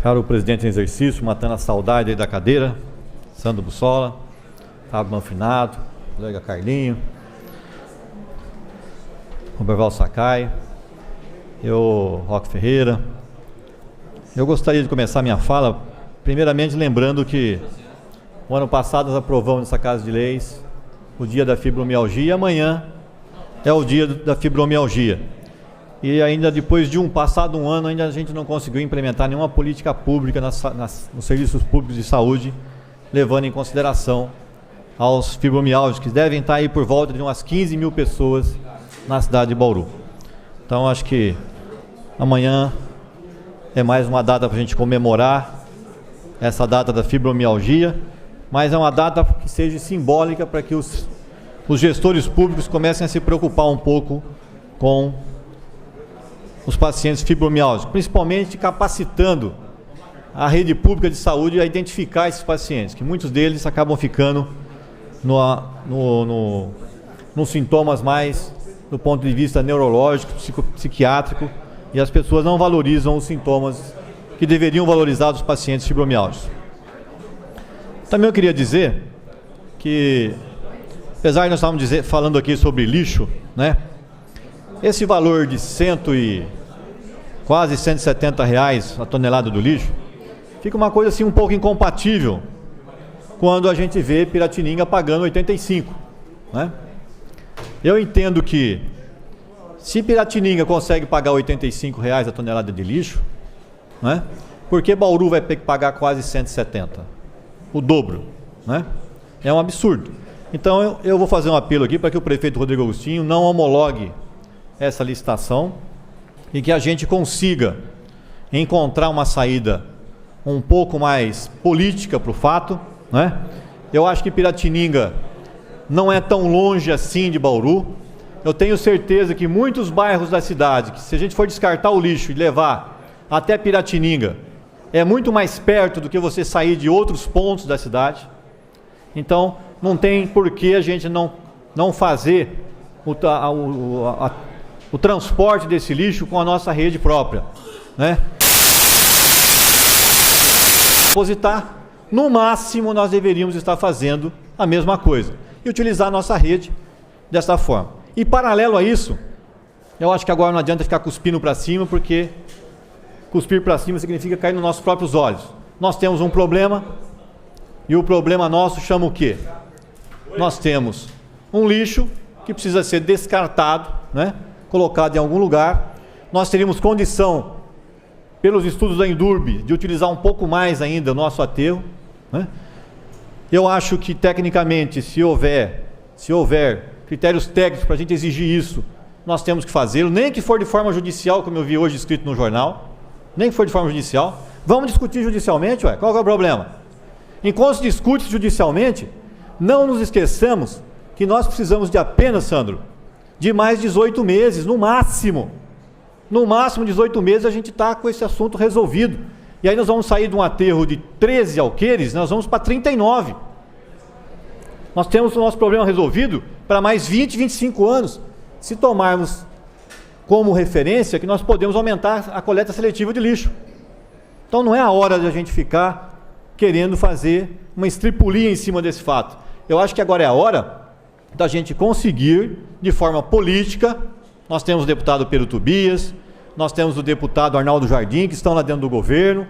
Caro presidente em exercício, matando a saudade aí da cadeira, Sandro Bussola, Fábio Manfrinato, colega Carlinho, Roberval Sakai, Roque Ferreira. Eu gostaria de começar minha fala, primeiramente lembrando que o ano passado nós aprovamos nessa Casa de Leis o dia da fibromialgia e amanhã é o dia da fibromialgia. E ainda depois de passado um ano, ainda a gente não conseguiu implementar nenhuma política pública nos serviços públicos de saúde, levando em consideração aos fibromialgicos, que devem estar aí por volta de umas 15 mil pessoas na cidade de Bauru. Então acho que amanhã é mais uma data para a gente comemorar essa data da fibromialgia, mas é uma data que seja simbólica para que os gestores públicos comecem a se preocupar um pouco com os pacientes fibromialgicos, principalmente capacitando a rede pública de saúde a identificar esses pacientes, que muitos deles acabam ficando nos sintomas mais do ponto de vista neurológico, psiquiátrico, e as pessoas não valorizam os sintomas que deveriam valorizar dos pacientes fibromialgicos. Também eu queria dizer que, apesar de nós estarmos falando aqui sobre lixo, né, esse valor de quase 170 reais a tonelada do lixo, fica uma coisa assim um pouco incompatível quando a gente vê Piratininga pagando 85, né? Eu entendo que se Piratininga consegue pagar 85 reais a tonelada de lixo, né, por que Bauru vai ter que pagar quase 170? O dobro, né? É um absurdo. Então eu vou fazer um apelo aqui para que o prefeito Rodrigo Agostinho não homologue essa licitação e que a gente consiga encontrar uma saída um pouco mais política para o fato, né? Eu acho que Piratininga não é tão longe assim de Bauru. Eu tenho certeza que muitos bairros da cidade, que se a gente for descartar o lixo e levar até Piratininga, é muito mais perto do que você sair de outros pontos da cidade. Então não tem por que a gente não fazer o transporte desse lixo com a nossa rede própria, né? Depositar, no máximo nós deveríamos estar fazendo a mesma coisa e utilizar a nossa rede dessa forma. E paralelo a isso, eu acho que agora não adianta ficar cuspindo para cima, porque cuspir para cima significa cair nos nossos próprios olhos. Nós temos um problema e o problema nosso chama o quê? Nós temos um lixo que precisa ser descartado, né? Colocado em algum lugar. Nós teríamos condição, pelos estudos da Indurb, de utilizar um pouco mais ainda o nosso aterro, né? Eu acho que tecnicamente, se houver critérios técnicos para a gente exigir isso, nós temos que fazê-lo, nem que for de forma judicial, como eu vi hoje escrito no jornal, nem que for de forma judicial. Vamos discutir judicialmente, ué? Qual que é o problema? Enquanto se discute judicialmente, não nos esqueçamos que nós precisamos de apenas, Sandro, de mais 18 meses, no máximo. No máximo 18 meses a gente está com esse assunto resolvido. E aí nós vamos sair de um aterro de 13 alqueires, nós vamos para 39. Nós temos o nosso problema resolvido para mais 20, 25 anos, se tomarmos como referência que nós podemos aumentar a coleta seletiva de lixo. Então não é a hora de a gente ficar querendo fazer uma estripulia em cima desse fato. Eu acho que agora é a hora da gente conseguir, de forma política. Nós temos o deputado Pedro Tobias, nós temos o deputado Arnaldo Jardim, que estão lá dentro do governo.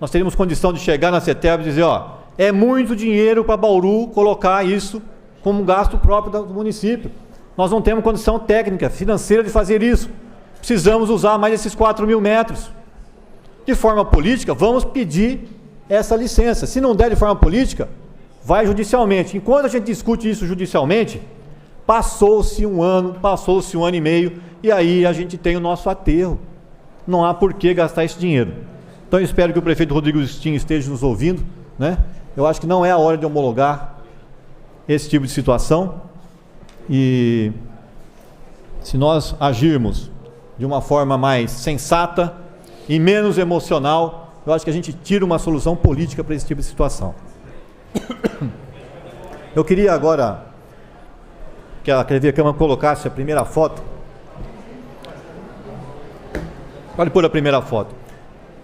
Nós teríamos condição de chegar na CETEB e dizer, ó, é muito dinheiro para Bauru colocar isso como um gasto próprio do município. Nós não temos condição técnica, financeira de fazer isso. Precisamos usar mais esses 4 mil metros. De forma política, vamos pedir essa licença. Se não der de forma política, vai judicialmente. Enquanto a gente discute isso judicialmente, passou-se um ano e meio, e aí a gente tem o nosso aterro. Não há por que gastar esse dinheiro. Então eu espero que o prefeito Rodrigo Agostinho esteja nos ouvindo, né? Eu acho que não é a hora de homologar esse tipo de situação, e se nós agirmos de uma forma mais sensata e menos emocional, eu acho que a gente tira uma solução política para esse tipo de situação. Eu queria agora que a TV Câmara colocasse a primeira foto. Pode pôr a primeira foto.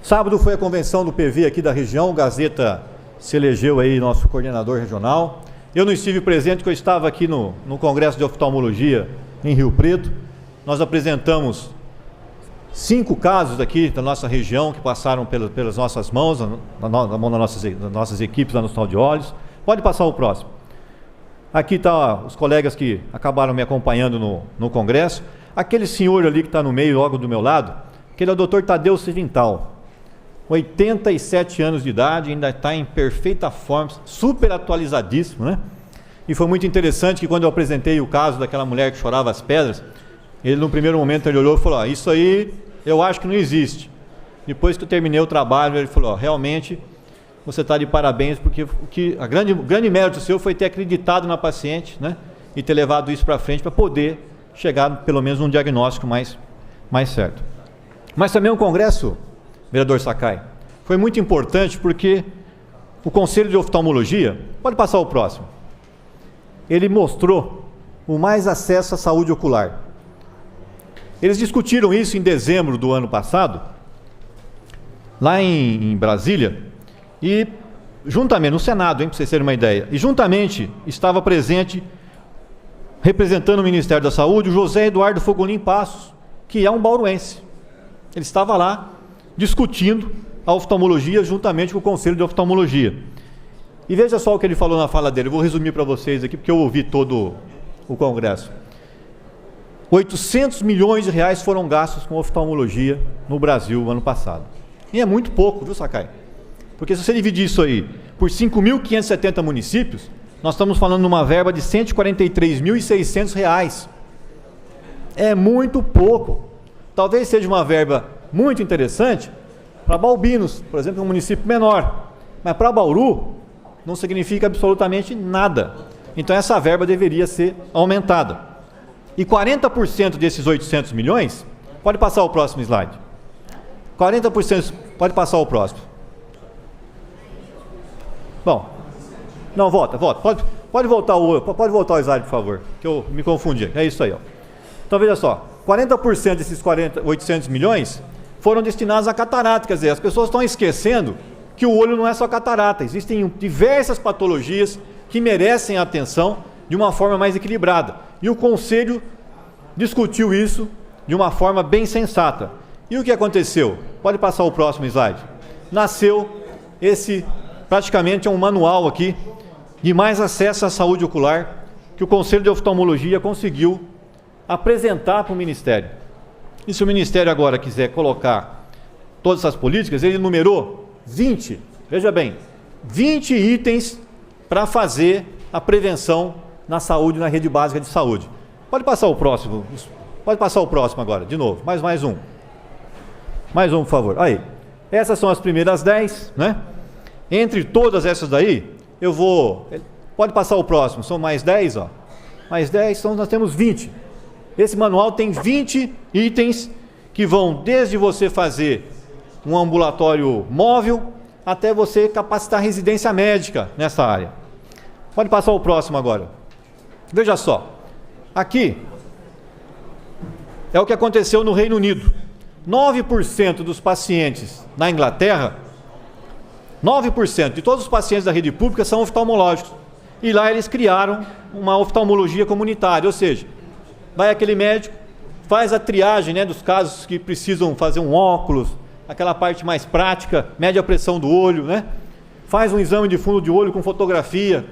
Sábado foi a convenção do PV aqui da região, o Gazeta se elegeu aí nosso coordenador regional. Eu não estive presente porque eu estava aqui no Congresso de Oftalmologia em Rio Preto. Nós apresentamos 5 casos aqui da nossa região que passaram pelas nossas mãos, na mão das nossas equipes lá no Hospital de Olhos. Pode passar o próximo. Aqui estão os colegas que acabaram me acompanhando no Congresso. Aquele senhor ali que está no meio, logo do meu lado, aquele é o Dr. Tadeu Civintal. 87 anos de idade, ainda está em perfeita forma, super atualizadíssimo, né? E foi muito interessante que quando eu apresentei o caso daquela mulher que chorava as pedras, ele no primeiro momento ele olhou e falou, isso aí eu acho que não existe. Depois que eu terminei o trabalho, ele falou, realmente você está de parabéns, porque o grande mérito seu foi ter acreditado na paciente, né? E ter levado isso para frente para poder chegar pelo menos num diagnóstico mais certo. Mas também o Congresso, vereador Sakai, foi muito importante porque o Conselho de Oftalmologia, pode passar o próximo, ele mostrou o mais acesso à saúde ocular. Eles discutiram isso em dezembro do ano passado, lá em Brasília, e juntamente, no Senado, para vocês terem uma ideia, e juntamente estava presente, representando o Ministério da Saúde, o José Eduardo Fogolin Passos, que é um bauruense. Ele estava lá discutindo a oftalmologia juntamente com o Conselho de Oftalmologia. E veja só o que ele falou na fala dele, eu vou resumir para vocês aqui, porque eu ouvi todo o Congresso. 800 milhões de reais foram gastos com oftalmologia no Brasil no ano passado. E é muito pouco, viu, Sakai? Porque se você dividir isso aí por 5.570 municípios, nós estamos falando de uma verba de R$ 143.600. É muito pouco. Talvez seja uma verba muito interessante para Balbinos, por exemplo, um município menor. Mas para Bauru, não significa absolutamente nada. Então essa verba deveria ser aumentada. E 40% desses 800 milhões, pode passar o próximo slide. 40%, pode passar o próximo. Bom, não, volta, pode voltar o slide, por favor, que eu me confundi. É isso aí, ó. Então veja só, 40% desses 800 milhões foram destinados a catarata, quer dizer, as pessoas estão esquecendo que o olho não é só catarata, existem diversas patologias que merecem atenção de uma forma mais equilibrada. E o Conselho discutiu isso de uma forma bem sensata. E o que aconteceu? Pode passar o próximo slide. Nasceu praticamente é um manual aqui de mais acesso à saúde ocular que o Conselho de Oftalmologia conseguiu apresentar para o Ministério. E se o Ministério agora quiser colocar todas essas políticas, ele numerou 20, veja bem, 20 itens para fazer a prevenção na saúde, na rede básica de saúde. Pode passar o próximo agora, de novo, mais um. Mais um, por favor. Aí, essas são as primeiras 10, né? Entre todas essas daí, pode passar o próximo, são mais 10, ó. Mais 10, então nós temos 20. Esse manual tem 20 itens que vão desde você fazer um ambulatório móvel até você capacitar residência médica nessa área. Pode passar o próximo agora. Veja só, aqui é o que aconteceu no Reino Unido. 9% dos pacientes na Inglaterra, 9% de todos os pacientes da rede pública são oftalmológicos. E lá eles criaram uma oftalmologia comunitária, ou seja, vai aquele médico, faz a triagem, né, dos casos que precisam fazer um óculos, aquela parte mais prática, mede a pressão do olho, né, faz um exame de fundo de olho com fotografia,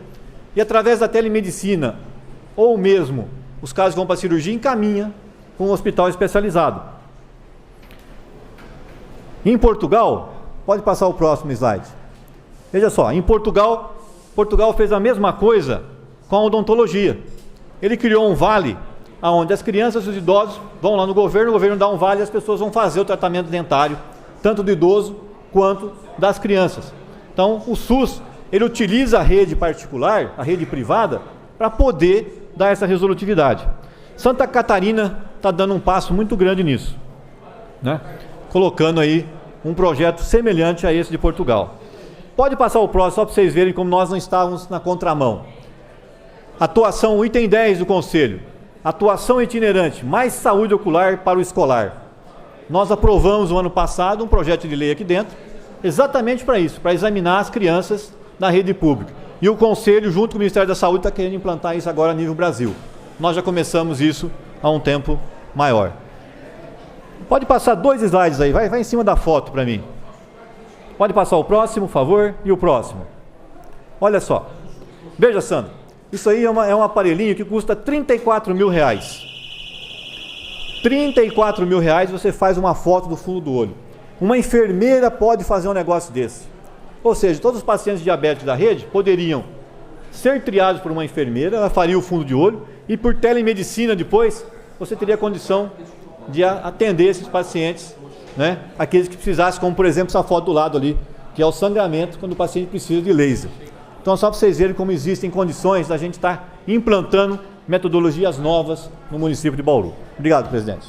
e através da telemedicina, ou mesmo os casos que vão para a cirurgia, encaminha com um hospital especializado. Em Portugal, pode passar o próximo slide. Veja só, em Portugal fez a mesma coisa com a odontologia. Ele criou um vale, onde as crianças e os idosos vão lá no governo, o governo dá um vale e as pessoas vão fazer o tratamento dentário, tanto do idoso quanto das crianças. Então, o SUS, ele utiliza a rede particular, a rede privada, para poder dar essa resolutividade. Santa Catarina está dando um passo muito grande nisso, né? Colocando aí um projeto semelhante a esse de Portugal. Pode passar o próximo, só para vocês verem como nós não estávamos na contramão. Atuação, item 10 do Conselho. Atuação itinerante, mais saúde ocular para o escolar. Nós aprovamos no ano passado um projeto de lei aqui dentro, exatamente para isso, para examinar as crianças na rede pública. E o Conselho, junto com o Ministério da Saúde, está querendo implantar isso agora a nível Brasil. Nós já começamos isso há um tempo maior. Pode passar 2 slides aí, vai em cima da foto para mim. Pode passar o próximo, por favor, e o próximo. Olha só. Veja, Sandro, isso aí é um aparelhinho que custa R$34 mil. R$34 mil você faz uma foto do fundo do olho. Uma enfermeira pode fazer um negócio desse. Ou seja, todos os pacientes diabéticos da rede poderiam ser triados por uma enfermeira, ela faria o fundo de olho e por telemedicina depois você teria condição de atender esses pacientes, né? Aqueles que precisassem, como por exemplo essa foto do lado ali, que é o sangramento quando o paciente precisa de laser. Então só para vocês verem como existem condições da gente estar implantando metodologias novas no município de Bauru. Obrigado, presidente.